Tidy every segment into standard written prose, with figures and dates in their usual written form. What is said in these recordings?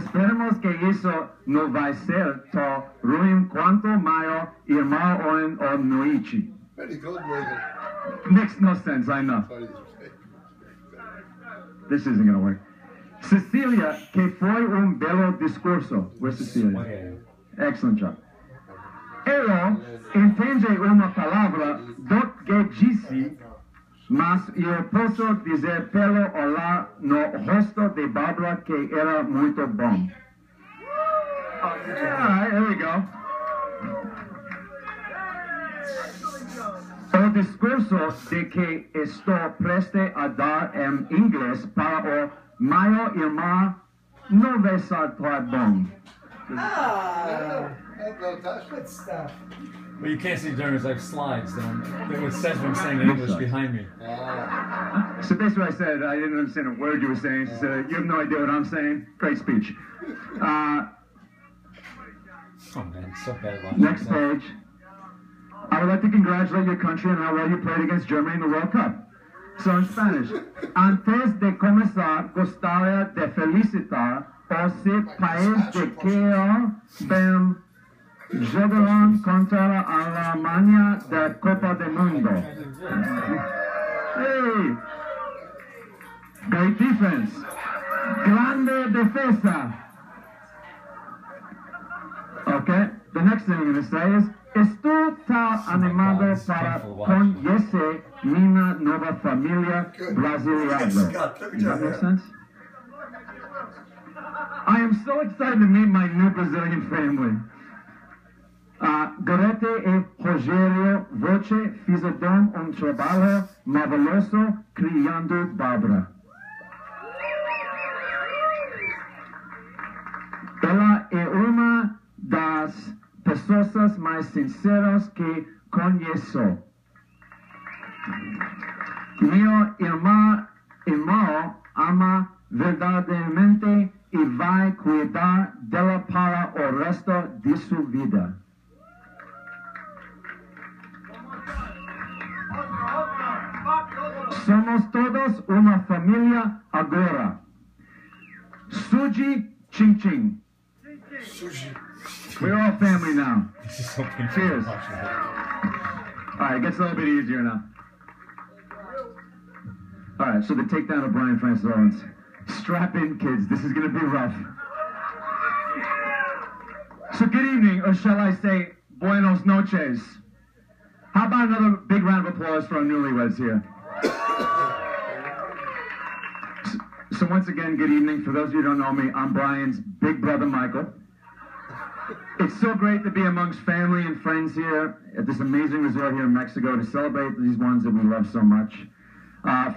esperemos que isso não vai ser tão ruim quanto meu irmão ou Noichi. Very good, Reagan. Makes no sense, I know. This isn't going to work. Cecilia, que foi belo discurso. Where's Cecilia? Excellent job. Eu entende uma palavra do que disse, mas eu posso dizer pelo olhar no rosto de Bárbara que era muito bom. All right, here we go. O discurso de que estou prestes a dar em inglês para o meu irmão não vai ser tão bom. Good stuff. Well, you can't see Germans. I have slides that it says what I'm saying in English behind me. So basically I said I didn't understand a word you were saying. She said, you have no idea what I'm saying. Great speech. Oh man, it's so bad. Next page. I would like to congratulate your country on how well you played against Germany in the World Cup. So in Spanish, antes de comenzar, gostaria de felicitar o país de que bem jogaram contra a Alemanha da Copa do Mundo. Hey! Great defense. Grande defesa. Okay, the next thing I'm going to say is, estou tão animado para conhecer minha nova família brasileira. Does that make sense? I am so excited to meet my new Brazilian family. Gorete e Rogério Voce fizeram trabalho maravilhoso criando Bárbara. Ela é uma das pessoas mais sinceras que conheço. Meu irmão ama verdadeiramente e vai cuidar dela para o resto de sua vida. Somos todos uma família agora. Suji Ching Ching. Sushi. We're all family now. This is so painful. Cheers. All right, it gets a little bit easier now. All right, so the takedown of Brian Francis Owens. Strap in, kids. This is going to be rough. So good evening, or shall I say, buenos noches. How about another big round of applause for our newlyweds here? So once again, good evening. For those of you who don't know me, I'm Brian's big brother, Michael. It's so great to be amongst family and friends here at this amazing resort here in Mexico to celebrate these ones that we love so much.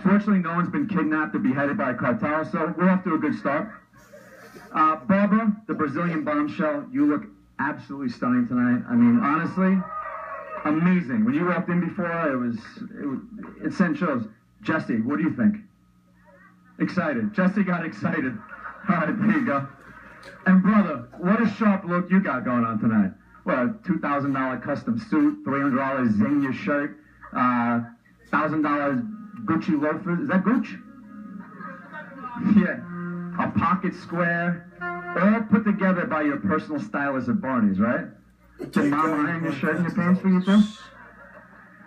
Fortunately, no one's been kidnapped or beheaded by a cartel, so we're off to a good start. Barbara, the Brazilian bombshell, you look absolutely stunning tonight. I mean, honestly, amazing. When you walked in before, it sent chills. Jesse, what do you think? Excited. Jesse got excited. All right, there you go. And brother, what a sharp look you got going on tonight. What, a $2,000 custom suit, $300 Zegna shirt, $1,000 Gucci loafers. Is that Gucci? Yeah. A pocket square. All put together by your personal stylist at Barney's, right? Did mama iron your shirt and your pants for you too?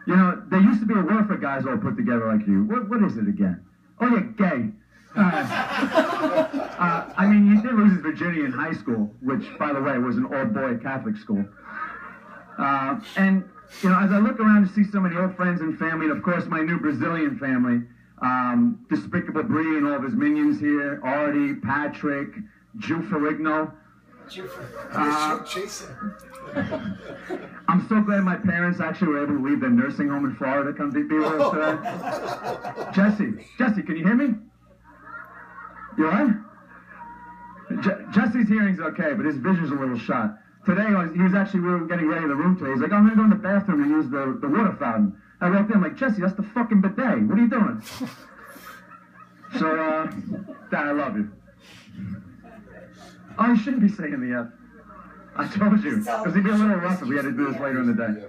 You know, there used to be a word for guys all put together like you. What is it again? Oh, yeah, gay. I mean, you did lose his virginity in high school, which, by the way, was an all-boy Catholic school. And, you know, as I look around to see so many old friends and family, and, of course, my new Brazilian family, Despicable Bree and all of his minions here, Artie, Patrick, Jew Ferrigno. I'm so glad my parents actually were able to leave their nursing home in Florida to come be with us today. Jesse, can you hear me? You all right? Jesse's hearing's okay, but his vision's a little shot. Today, we were getting ready in the room today. He's like, I'm going to go in the bathroom and use the water fountain. I walked in, I'm like, Jesse, that's the fucking bidet. What are you doing? So, Dad, I love you. Oh, you shouldn't be saying the F. I told you. Because it'd be a little rough if we had to do this later in the day.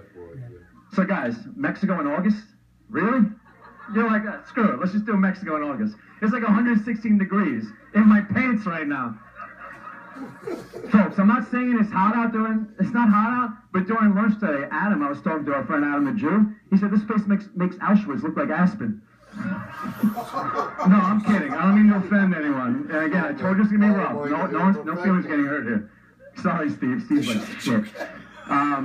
So, guys, Mexico in August? Really? You're like, screw it. Let's just do Mexico in August. It's like 116 degrees in my pants right now. Folks, I'm not saying it's hot out during, it's not hot out, but during lunch today, Adam, I was talking to our friend Adam the Jew, he said this place makes Auschwitz look like Aspen. No, I'm kidding. I don't mean to offend anyone. And again, I told you it's going to be rough. No feelings getting hurt here. Sorry, Steve. Steve's like, shit. All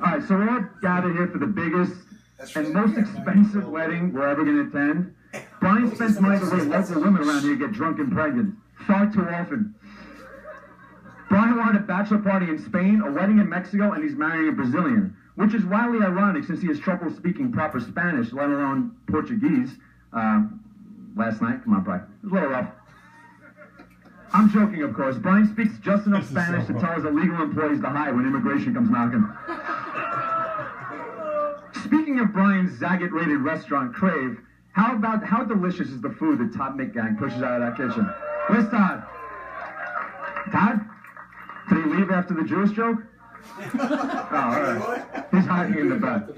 right, so we're all gathered here for the biggest and most expensive wedding we're ever going to attend. Brian spends money the way local women around here get drunk and pregnant. Far too often. Brian wanted a bachelor party in Spain, a wedding in Mexico, and he's marrying a Brazilian, which is wildly ironic since he has trouble speaking proper Spanish, let alone Portuguese. Last night, come on, Brian. It was a little rough. I'm joking, of course. Brian speaks just enough Spanish to tell his illegal employees to hide when immigration comes knocking. Speaking of Brian's Zagat-rated restaurant, Crave, how delicious is the food that Todd McGang pushes out of that kitchen? Where's Todd? Todd? Did he leave after the Jewish joke? Oh, all right. He's hiding in the back.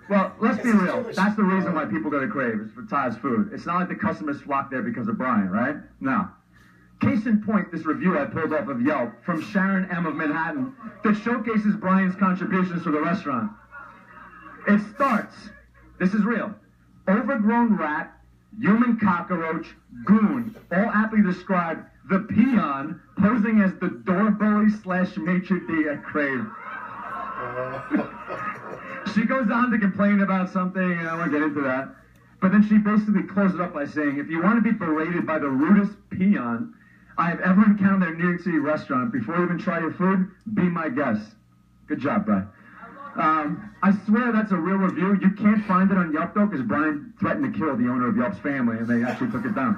Well, let's be real. That's the reason why people go to Crave, is for Todd's food. It's not like the customers flock there because of Brian, right? No. Case in point, this review I pulled off of Yelp from Sharon M. of Manhattan that showcases Brian's contributions to the restaurant. It starts, this is real, overgrown rat, human cockroach, goon, all aptly described the peon posing as the door bully / maitre d' at Crave. She goes on to complain about something, and I won't get into that. But then she basically closes it up by saying, if you want to be berated by the rudest peon I have ever encountered at a New York City restaurant before you even try your food, be my guest. Good job, Brian. I swear that's a real review. You can't find it on Yelp, though, because Brian threatened to kill the owner of Yelp's family, and they actually took it down.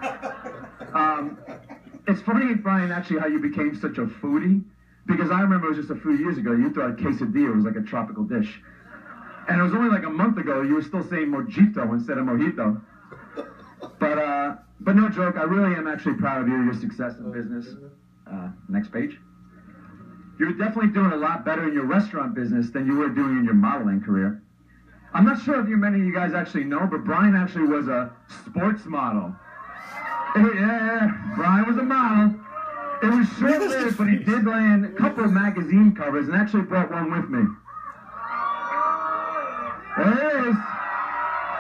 It's funny, Brian, actually, how you became such a foodie, because I remember it was just a few years ago, you thought quesadilla was like a tropical dish. And it was only like a month ago, you were still saying mojito instead of mojito. But no joke, I really am actually proud of you, your success in business. Next page. You're definitely doing a lot better in your restaurant business than you were doing in your modeling career. I'm not sure if many of you guys actually know, but Brian actually was a sports model. Yeah, Brian was a model. It was short-lived, but he did land a couple of magazine covers and actually brought one with me. There it is.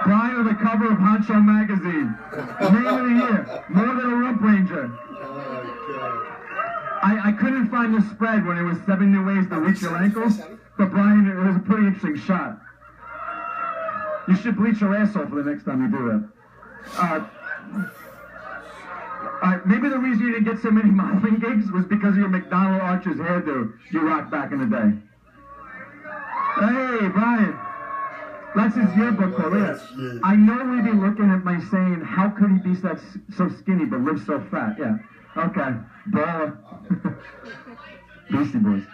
Brian on the cover of Honcho magazine. Name of the year. More than a rump ranger. I couldn't find the spread when it was 7 new ways to reach your ankles, but Brian, it was a pretty interesting shot. You should bleach your asshole for the next time you do that. Maybe the reason you didn't get so many modeling gigs was because of your McDonald Archer's hairdo you rocked back in the day. Hey, Brian. That's his yearbook career. I know we'd be looking at me saying, how could he be so skinny but live so fat? Yeah. Okay. Baller. Beastie Boys.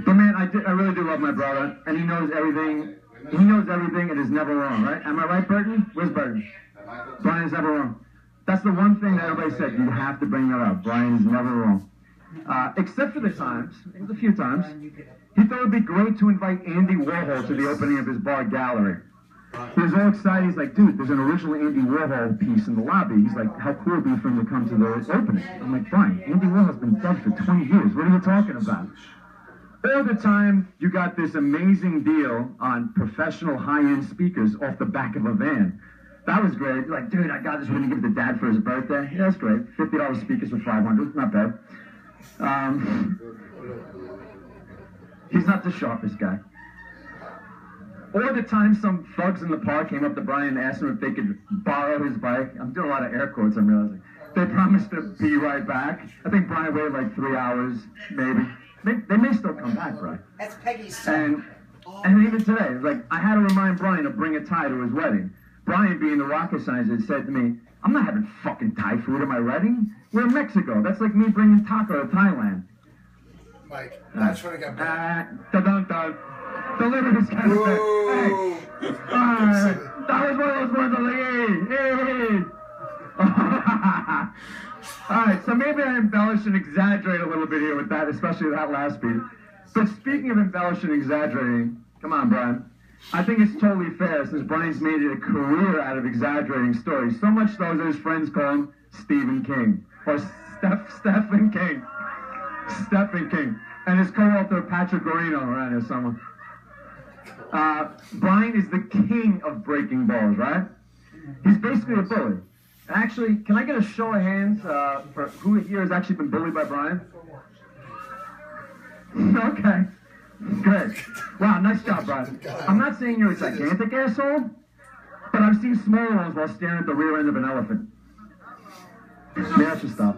But man, I really do love my brother, and he knows everything. He knows everything and is never wrong, right? Am I right, Burton? Where's Burton? Brian is never wrong. That's the one thing that everybody said. You have to bring that up. Brian is never wrong. Except for the times, it was a few times, he thought it would be great to invite Andy Warhol to the opening of his bar gallery. He was all excited. He's like, dude, there's an original Andy Warhol piece in the lobby. He's like, how cool would it be for him to come to the opening? I'm like, Brian, Andy Warhol's been dead for 20 years. What are you talking about? All the time, you got this amazing deal on professional high-end speakers off the back of a van. That was great. You're like, dude, I got this. We're going to give it to Dad for his birthday. Yeah, that's great. $50 speakers for $500. Not bad. He's not the sharpest guy. All the time, some thugs in the park came up to Brian and asked him if they could borrow his bike. I'm doing a lot of air quotes, I'm realizing. They promised to be right back. I think Brian waited like 3 hours, maybe. They may still come back, Brian. That's Peggy's son. And even today, like, I had to remind Brian to bring a tie to his wedding. Brian, being the rocket scientist, said to me, I'm not having fucking Thai food at my wedding. We're in Mexico. That's like me bringing taco to Thailand. Mike, that's when I got back. Dun-dun-dun. Deliver this kind of thing. Hey. That was one of those ones I'm like, hey. All right, so maybe I embellish and exaggerate a little bit here with that, especially that last beat. But speaking of embellishing and exaggerating, come on, Brian. I think it's totally fair since Brian's made it a career out of exaggerating stories. So much so that his friends call him Stephen King. Or Stephen King. Stephen King. And his co-author, Patrick Guarino, around here somewhere. Brian is the king of breaking balls, right? He's basically a bully. Actually, can I get a show of hands for who here has actually been bullied by Brian? Okay. Good. Wow, nice job, Brian. I'm not saying you're a gigantic asshole, but I've seen smaller ones while staring at the rear end of an elephant. Maybe I should stop.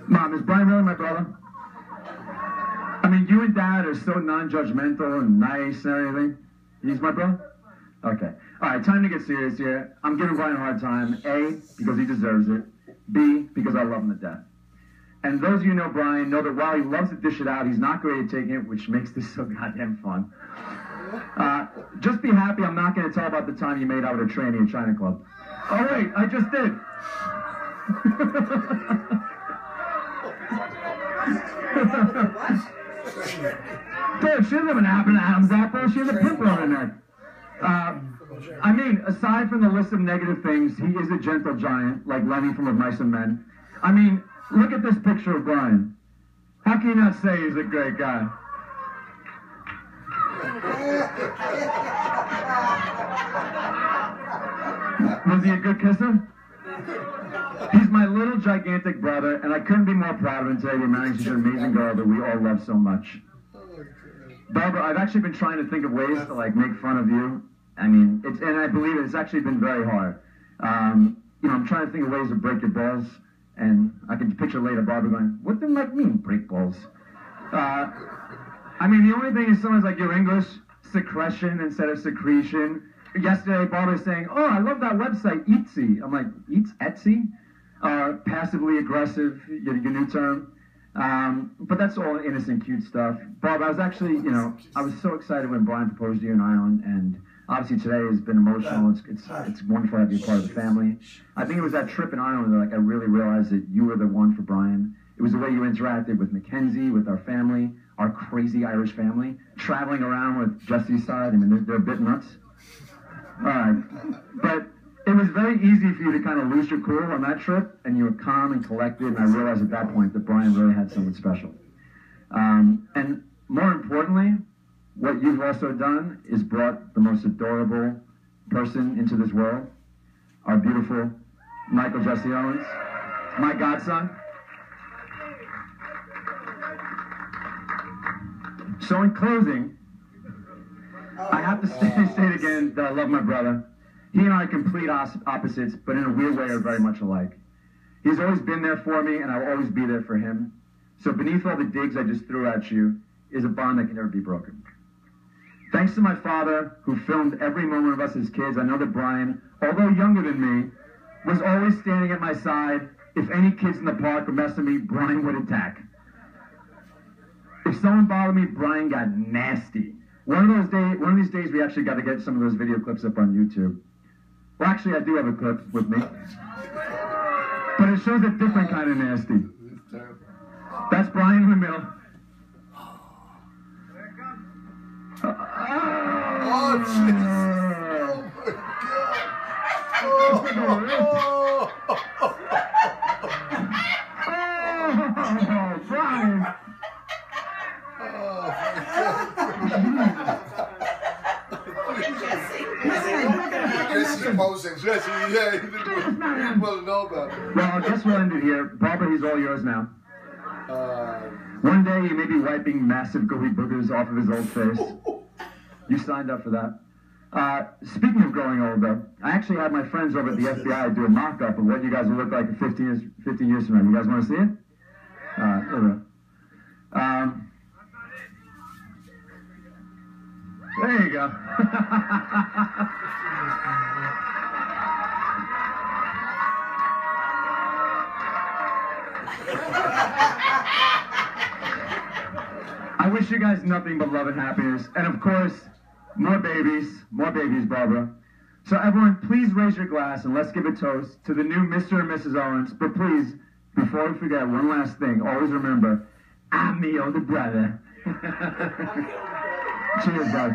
Mom, is Brian really my brother? I mean, you and Dad are so non-judgmental and nice and everything. He's my brother? Okay. All right, time to get serious here. I'm giving Brian a hard time. A, because he deserves it. B, because I love him to death. And those of you who know Brian know that while he loves to dish it out, he's not great at taking it, which makes this so goddamn fun. Just be happy I'm not going to tell about the time you made out with a trainee at China Club. Oh, wait, I just did. Dude, she doesn't have an Adam's apple. She has a pimple on her neck. I mean, aside from the list of negative things, he is a gentle giant, like Lenny from Of Mice and Men. I mean, look at this picture of Brian. How can you not say he's a great guy? Was he a good kisser? He's my little gigantic brother, and I couldn't be more proud of him today. We're marrying such an amazing girl that we all love so much. Barbara, I've actually been trying to think of ways to make fun of you. I mean, and I believe it's actually been very hard. I'm trying to think of ways to break your balls, and I can picture later Barbara going, "What did Mike mean, break balls?" I mean, the only thing is sometimes like your English, secretion instead of secretion. Yesterday, Barbara was saying, "Oh, I love that website, Etsy." I'm like, Etsy? Passively aggressive, your new term. But that's all innocent, cute stuff. Bob, I was actually, I was so excited when Brian proposed to you in Ireland, and obviously today has been emotional. It's wonderful to have you part of the family. I think it was that trip in Ireland that I really realized that you were the one for Brian. It was the way you interacted with Mackenzie, with our family, our crazy Irish family, traveling around with Jesse's side. I mean, they're a bit nuts. All right, but it was very easy for you to kind of lose your cool on that trip, and you were calm and collected, and I realized at that point that Brian really had something special. And more importantly, what you've also done is brought the most adorable person into this world, our beautiful Michael Jesse Owens, my godson. So in closing, I have to say it again that I love my brother. He and I are complete opposites, but in a weird way are very much alike. He's always been there for me, and I'll always be there for him. So beneath all the digs I just threw at you is a bond that can never be broken. Thanks to my father, who filmed every moment of us as kids, I know that Brian, although younger than me, was always standing at my side. If any kids in the park were messing with me, Brian would attack. If someone bothered me, Brian got nasty. One of these days, we actually got to get some of those video clips up on YouTube. Well, actually, I do have a clip with me. But it shows a different kind of nasty. That's Brian in the middle. Oh, jeez. Oh, my God. Oh, Brian. Jesse's posing. Jesse, yeah, he didn't well know about it. Well, I guess we'll end it here. Barbara, he's all yours now. One day you may be wiping massive gooey boogers off of his old face. You signed up for that. Speaking of growing old, though, I actually had my friends over at the FBI do a mock-up of what you guys will look like in 15 years from now. You guys want to see it? Here we go. There you go. I wish you guys nothing but love and happiness. And of course, more babies, Barbara. So everyone, please raise your glass and let's give a toast to the new Mr. and Mrs. Owens. But please, before we forget, one last thing, always remember, I'm the older brother. Cheers, bud.